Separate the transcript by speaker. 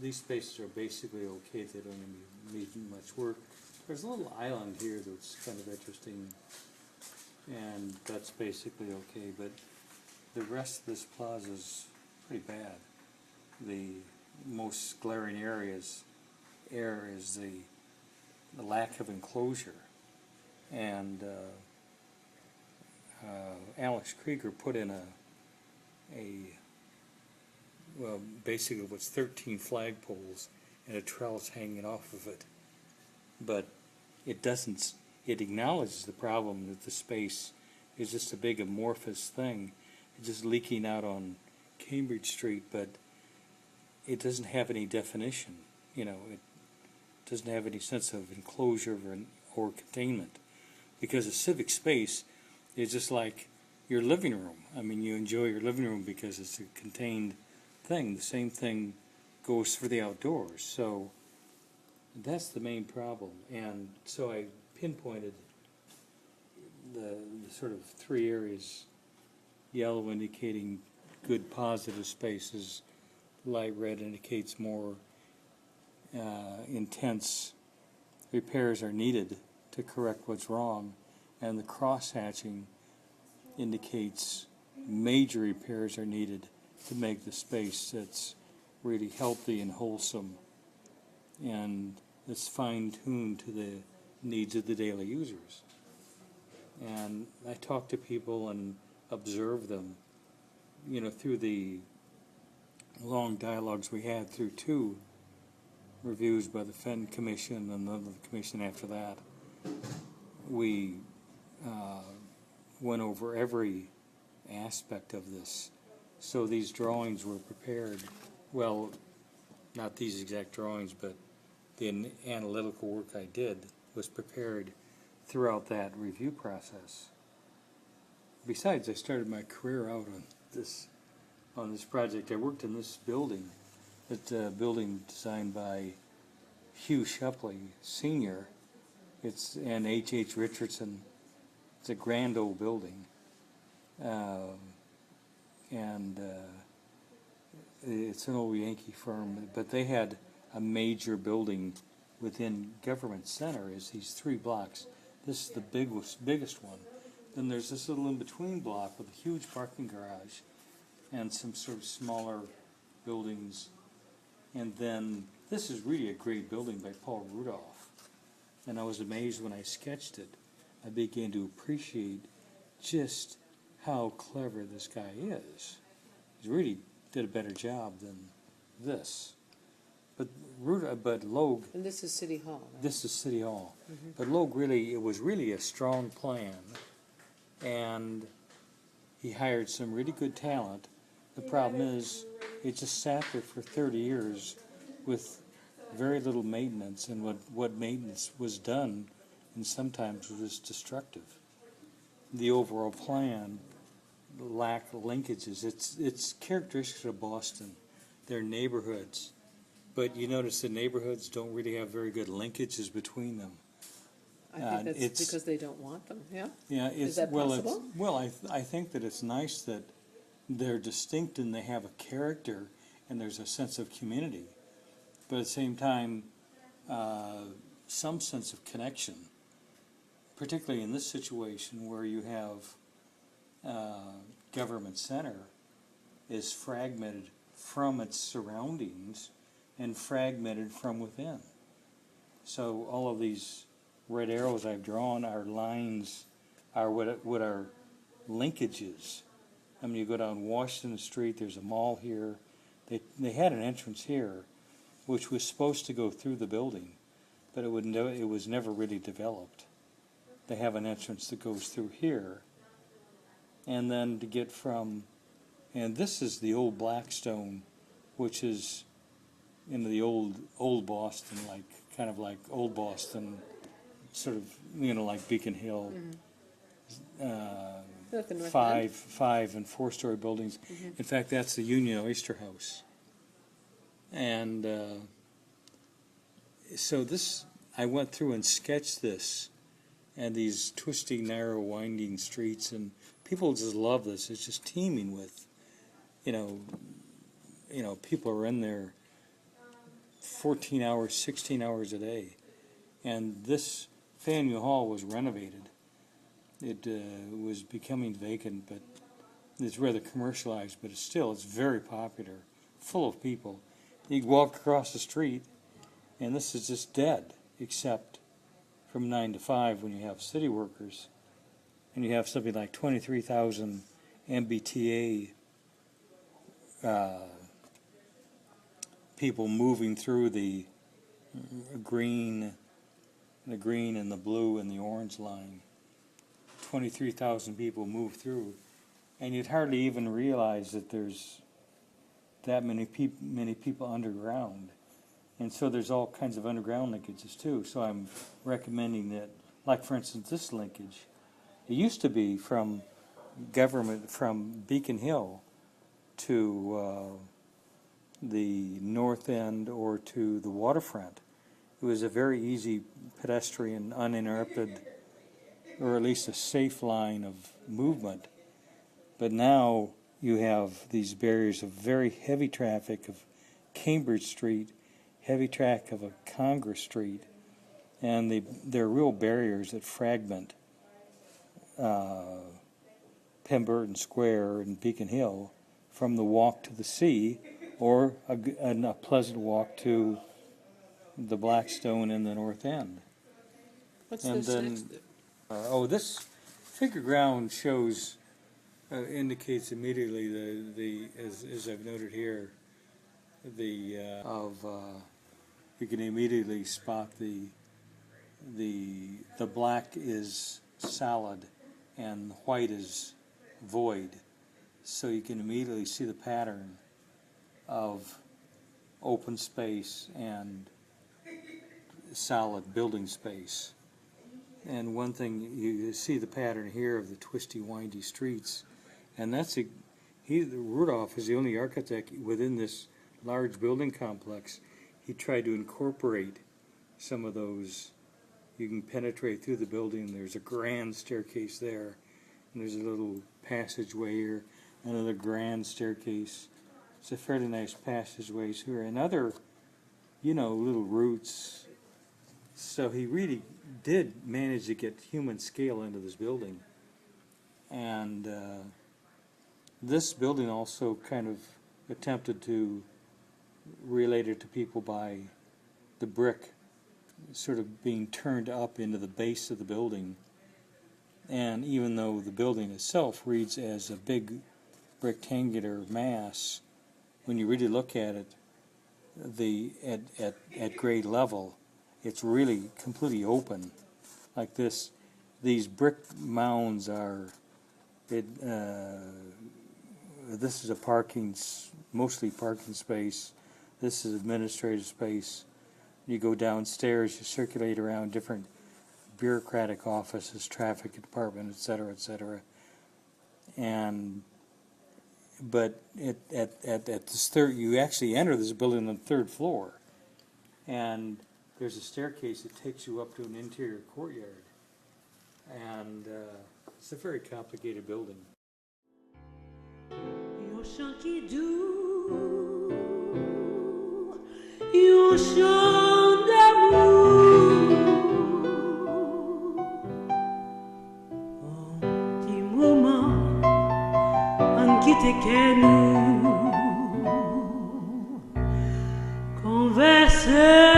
Speaker 1: these spaces are basically okay. They don't need much work. There's a little island here that's kind of interesting, and that's basically okay, but the rest of this plaza is pretty bad. The most glaring area is the lack of enclosure. And Alex Krieger put in well, basically what's 13 flagpoles and a trellis hanging off of it. But it acknowledges the problem that the space is just a big amorphous thing. It's just leaking out on Cambridge Street, but it doesn't have any definition. You know, it doesn't have any sense of enclosure or containment. Because a civic space is just like your living room. I mean, you enjoy your living room because it's a contained thing. The same thing goes for the outdoors. So that's the main problem. And so I pinpointed the sort of three areas: yellow indicating good positive spaces, light red indicates more intense repairs are needed to correct what's wrong, and the cross-hatching indicates major repairs are needed to make the space that's really healthy and wholesome and that's fine-tuned to the needs of the daily users. And I talk to people and observe them, you know, through the long dialogues we had through 2 reviews by the Fenton Commission and then the commission after that. We went over every aspect of this. So these drawings were prepared, well, not these exact drawings, but the analytical work I did was prepared throughout that review process. Besides, I started my career out on this project. I worked in this building, building designed by Hugh Shepley, Sr. And H.H. Richardson. It's a grand old building. It's an old Yankee firm, but they had a major building within Government Center is these 3 blocks. This is the biggest one. Then there's this little in-between block with a huge parking garage and some sort of smaller buildings. And then this is really a great building by Paul Rudolph. And I was amazed when I sketched it. I began to appreciate just how clever this guy is. He really did a better job than this. But Logue...
Speaker 2: And this is City Hall, right?
Speaker 1: This is City Hall. Mm-hmm. But Logue it was really a strong plan. And he hired some really good talent. The problem is, it just sat there for 30 years with very little maintenance, and what maintenance was done, and sometimes was destructive. The overall plan lacked linkages. It's characteristic of Boston. They're neighborhoods, but you notice the neighborhoods don't really have very good linkages between them.
Speaker 2: I think that's because they don't want them. Yeah.
Speaker 1: Yeah.
Speaker 2: Is that possible?
Speaker 1: I think that it's nice that they're distinct and they have a character and there's a sense of community. But at the same time, some sense of connection, particularly in this situation where you have Government Center is fragmented from its surroundings and fragmented from within. So all of these red arrows I've drawn are lines, are what are linkages. I mean, you go down Washington Street, there's a mall here. They had an entrance here, which was supposed to go through the building, but it was never really developed. They have an entrance that goes through here, and then to get from, and this is the old Blackstone, which is in the old Boston, like kind of like old Boston, sort of, you know, like Beacon Hill.
Speaker 2: Mm-hmm.
Speaker 1: 5 and 4-story buildings.
Speaker 2: Mm-hmm.
Speaker 1: In fact, that's the Union Oyster House. And so I went through and sketched this, and these twisting, narrow, winding streets, and people just love this. It's just teeming with, you know, people are in there 14 hours, 16 hours a day. And this Faneuil Hall was renovated. It was becoming vacant, but it's rather commercialized, but it's very popular, full of people. You walk across the street, and this is just dead, except from 9 to 5 when you have city workers, and you have something like 23,000 MBTA people moving through the green and the blue and the orange line. 23,000 people move through, and you'd hardly even realize that there's that many people underground. And so there's all kinds of underground linkages too. So I'm recommending that, like for instance, this linkage. It used to be from Beacon Hill to the north end or to the waterfront. It was a very easy pedestrian, uninterrupted, or at least a safe line of movement. But now you have these barriers of very heavy traffic of Cambridge Street, heavy traffic of Congress Street, and they're real barriers that fragment Pemberton Square and Beacon Hill from the walk to the sea, or a pleasant walk to the Blackstone in the North End.
Speaker 2: What's
Speaker 1: And
Speaker 2: this
Speaker 1: then,
Speaker 2: next?
Speaker 1: this figure ground shows, indicates immediately as I've noted here, you can immediately spot the black is solid and white is void, so you can immediately see the pattern of open space and solid building space. And one thing, you see the pattern here of the twisty, windy streets, and Rudolph is the only architect within this large building complex. He tried to incorporate some of those. You can penetrate through the building. There's a grand staircase there, and there's a little passageway here, another grand staircase. It's a fairly nice passageway here, and other, little routes. So he really did manage to get human scale into this building. And this building also kind of attempted to relate it to people by the brick sort of being turned up into the base of the building. And even though the building itself reads as a big rectangular mass, when you really look at it, at grade level, it's really completely open, like this. These brick mounds are. This is mostly parking space. This is administrative space. You go downstairs, you circulate around different bureaucratic offices, traffic department, et cetera, but at this third, you actually enter this building on the third floor, and there's a staircase that takes you up to an interior courtyard, and it's a very complicated building.
Speaker 3: Your chant doux, your chant d'amour, petit moment en quitte que nous converser.